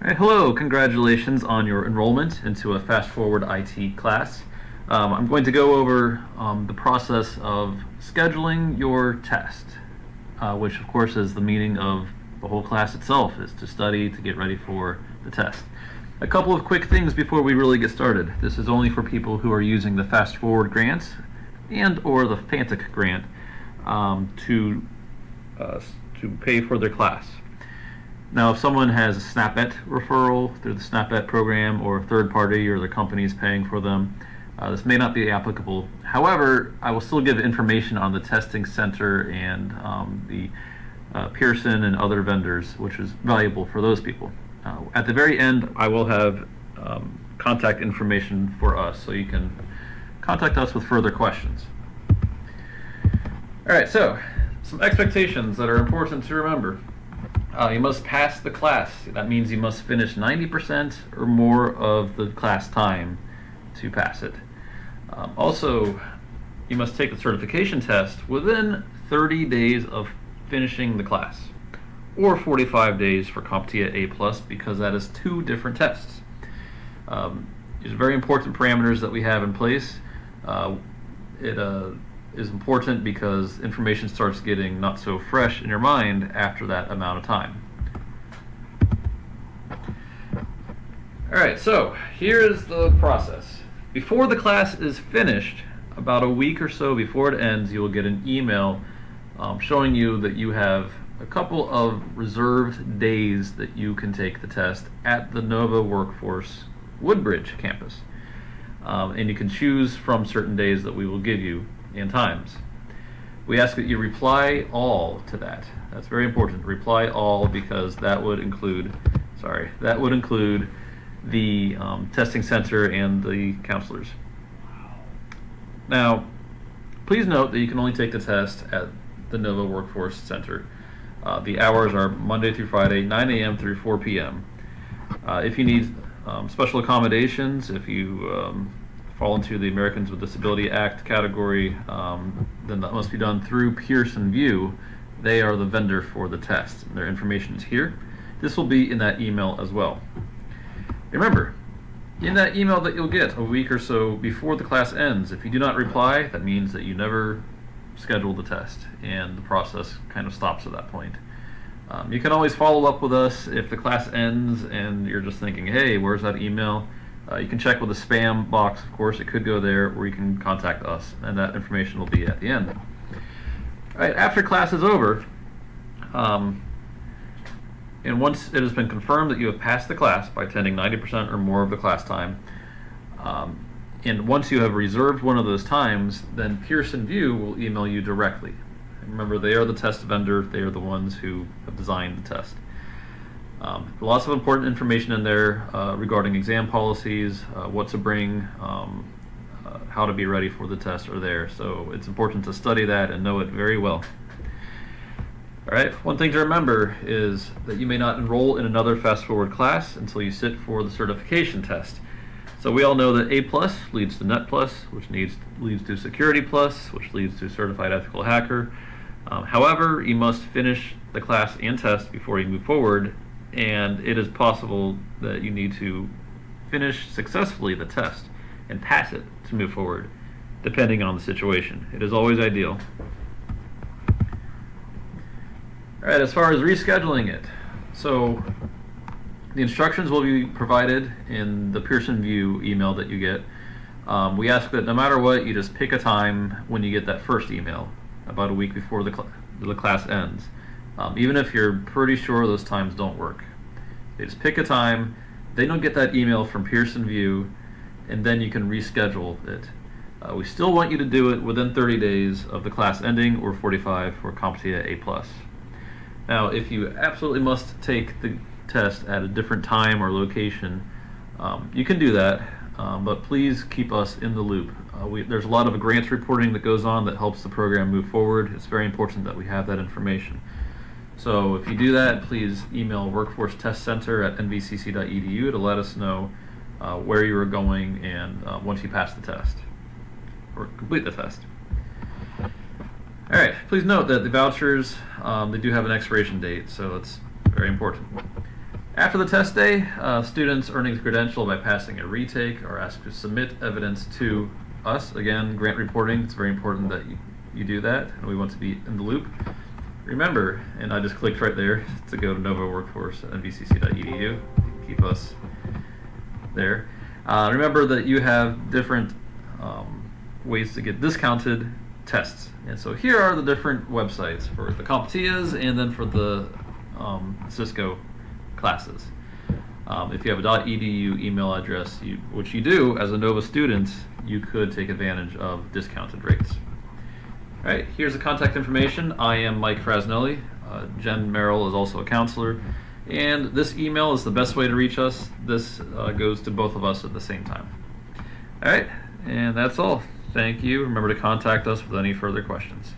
All right, hello, congratulations on your enrollment into a Fast Forward IT class. I'm going to go over the process of scheduling your test, which of course is the meaning of the whole class itself, is to study to get ready for the test. A couple of quick things before we really get started. This is only for people who are using the Fast Forward grants and or the Fantic grant to pay for their class. Now, if someone has a SNAP-ET referral through the SNAP-ET program or a third party or the company is paying for them, this may not be applicable. However, I will still give information on the testing center and the Pearson and other vendors, which is valuable for those people. At the very end, I will have contact information for us, so you can contact us with further questions. All right, so some expectations that are important to remember. You must pass the class. That means you must finish 90% or more of the class time to pass it. Also, you must take the certification test within 30 days of finishing the class, or 45 days for CompTIA A+, because that is two different tests. These are very important parameters that we have in place. It is important because information starts getting not so fresh in your mind after that amount of time. Alright, so here is the process. Before the class is finished, about a week or so before it ends, you will get an email showing you that you have a couple of reserved days that you can take the test at the Nova Workforce Woodbridge campus. And you can choose from certain days that we will give you and times. We ask that you reply all to that. That's very important. Reply all, because that would include the testing center and the counselors. Now, please note that you can only take the test at the Nova Workforce Center. The hours are Monday through Friday, 9 a.m. through 4 p.m. If you need special accommodations, if you fall into the Americans with Disability Act category, then that must be done through Pearson VUE. They are the vendor for the test. Their information is here. This will be in that email as well. Remember, in that email that you'll get a week or so before the class ends, if you do not reply, that means that you never scheduled the test, and the process kind of stops at that point. You can always follow up with us if the class ends and you're just thinking, hey, where's that email? You can check with the spam box, of course. It could go there, or you can contact us, and that information will be at the end. All right, after class is over, and once it has been confirmed that you have passed the class by attending 90% or more of the class time, and once you have reserved one of those times, then Pearson VUE will email you directly. Remember, they are the test vendor. They are the ones who have designed the test. Lots of important information in there regarding exam policies, what to bring, how to be ready for the test are there. So it's important to study that and know it very well. Alright, one thing to remember is that you may not enroll in another Fast Forward class until you sit for the certification test. So we all know that A+ leads to Net+, which leads to Security+, which leads to Certified Ethical Hacker. However, you must finish the class and test before you move forward, and it is possible that you need to finish successfully the test and pass it to move forward, depending on the situation. It is always ideal. Alright, as far as rescheduling it, so the instructions will be provided in the Pearson VUE email that you get. We ask that no matter what, you just pick a time when you get that first email, about a week before the class ends. Even if you're pretty sure those times don't work. They just pick a time, then you'll get that email from Pearson VUE, and then you can reschedule it. We still want you to do it within 30 days of the class ending, or 45 for CompTIA A+. Now, if you absolutely must take the test at a different time or location, you can do that, but please keep us in the loop. There's a lot of grants reporting that goes on that helps the program move forward. It's very important that we have that information. So if you do that, please email workforcetestcenter@nvcc.edu to let us know where you are going and once you pass the test or complete the test. Alright, please note that the vouchers, they do have an expiration date, so it's very important. After the test day, students earning the credential by passing a retake are asked to submit evidence to us. Again, grant reporting, it's very important that you do that, and we want to be in the loop. Remember, and I just clicked right there to go to Nova Workforce at nvcc.edu. Keep us there. Remember that you have different ways to get discounted tests. And so here are the different websites for the CompTIAs and then for the Cisco classes. If you have a .edu email address, which you do as a Nova student, you could take advantage of discounted rates. All right, here's the contact information. I am Mike Frasnelli. Jen Merrill is also a counselor. And this email is the best way to reach us. This goes to both of us at the same time. All right, and that's all. Thank you. Remember to contact us with any further questions.